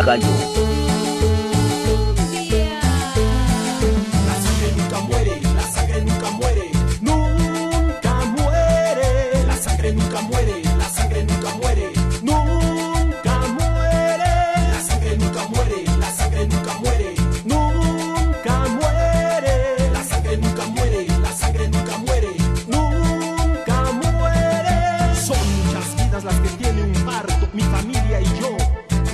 gallo. La sangre nunca muere, la sangre nunca muere, nunca muere. La sangre nunca muere, la sangre nunca muere, nunca muere. La sangre nunca muere, la sangre nunca muere, nunca muere. La sangre nunca muere, la sangre nunca muere, nunca muere. Son muchas vidas las que tiene un parto, mi familia y yo.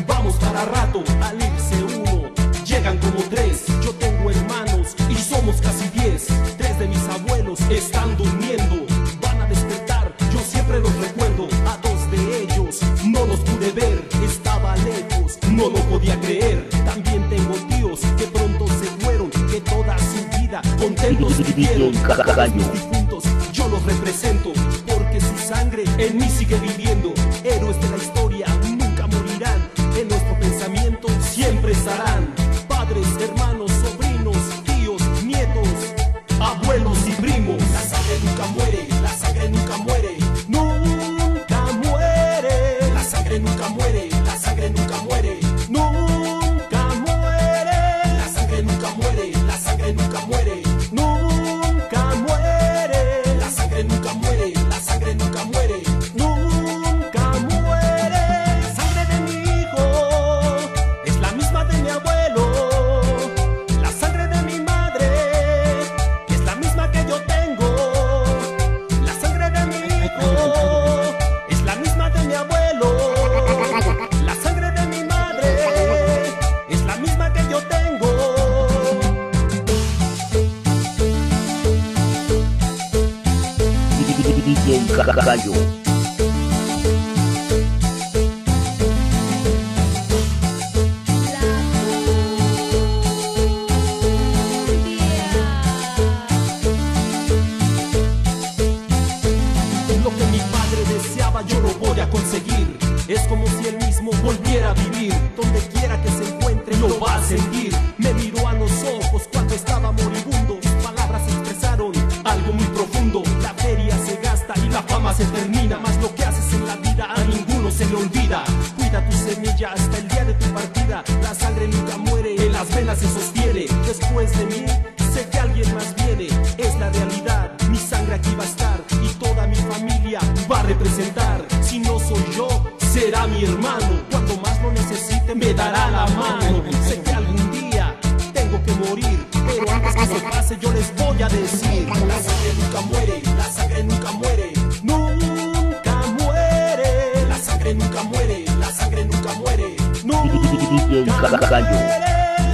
Vamos para rato, al irse uno, llegan como tres. Yo tengo hermanos y somos casi 10. 3 de mis abuelos están durmiendo, van a despertar, yo siempre los recuerdo. A 2 de ellos no los pude ver, estaba lejos, no lo podía creer. También tengo tíos que pronto se fueron, que toda su vida contentos vivieron. Todos mis difuntos yo los represento, porque su sangre en mí sigue viviendo. Héroes de la historia nunca morirán, en nuestro pensamiento siempre estarán. Padres, hermanos, sobrinos, tíos, nietos, abuelos y primos. La sangre nunca muere, la sangre nunca muere, nunca muere. La sangre nunca muere, la sangre nunca muere, nunca muere. La sangre nunca muere, la sangre nunca muere, nunca muere. La sangre nunca muere, la sangre nunca muere, nunca muere. La sangre de mi hijo es la misma de mi abuelo. La sangre de mi madre es la misma que yo tengo. La sangre de mi hijo es la misma de mi abuelo. La sangre de mi madre es la misma que yo tengo. DJ gallo. Lo que mi padre deseaba yo lo voy a conseguir. Es como si él mismo volviera a vivir. Donde quiera que se encuentre lo va a sentir. Me miró a los ojos cuando estaba moribundo. Sus palabras expresaron algo muy profundo. La feria se gasta y la fama se termina, mas lo que haces en la vida a ninguno se le olvida. Cuida tu semilla hasta el día de tu partida. La sangre nunca muere, en las venas se sostiene. Después de mí sé que alguien más viene. Es la realidad, mi sangre aquí va a estar y toda mi familia va a representar. Si no soy yo, será mi hermano. Cuando más lo necesite me dará la mano. Sé que algún día tengo que morir, pero antes que se pase yo les voy a decir: la sangre nunca muere, la sangre nunca muere, nunca muere. La sangre nunca muere, la sangre nunca muere, nunca muere.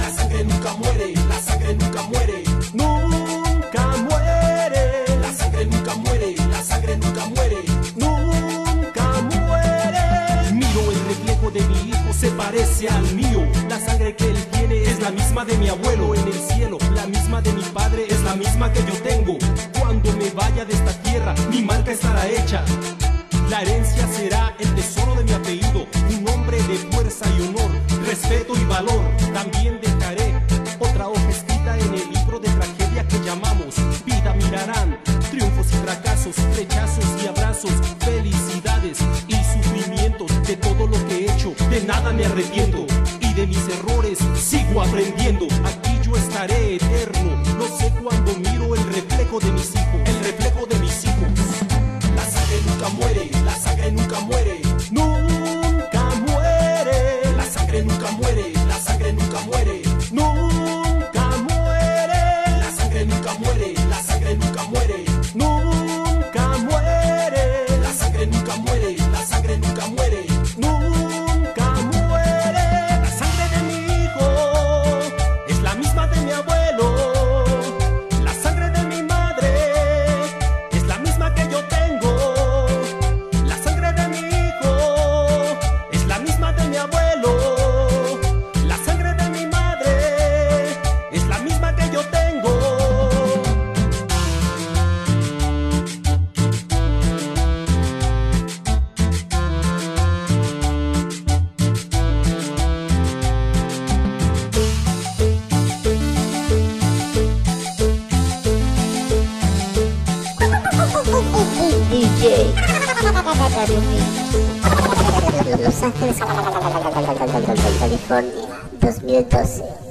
La sangre nunca muere, la sangre nunca muere, nunca muere. La sangre nunca muere, la sangre nunca muere, nunca muere. Miro el reflejo de mi hijo, se parece al mío. La sangre que él tiene es la misma de mi abuelo en el cielo. La misma de mi padre es la misma que yo tengo. Cuando me vaya de esta tierra, mi marca estará hecha. La herencia será el tesoro de mi apellido. Un hombre de fuerza y honor, respeto y valor. También dejaré otra hoja escrita en el libro de tragedia que llamamos vida. Mirarán triunfos y fracasos, rechazos y abrazos, felicidades y sufrimientos. De todo lo que he hecho, de nada me arrepiento, y de mis errores sigo aprendiendo. Aquí yo estaré eterno. No sé cuándo miro el reflejo de mis hijos, el reflejo de mis hijos. La sangre nunca muere, la sangre nunca muere, nunca muere. La sangre nunca muere, la sangre nunca muere, nunca muere. La sangre nunca muere, la sangre nunca muere, nunca muere. La sangre nunca muere, la sangre nunca muere, nunca muere. La sangre de mi hijo es la misma de mi abuelo. La sangre de mi madre es la misma que yo tengo. La sangre de mi hijo es la misma de mi abuelo. La sangre de mi madre es la misma que yo tengo. DJ. Los Ángeles, California, 2012.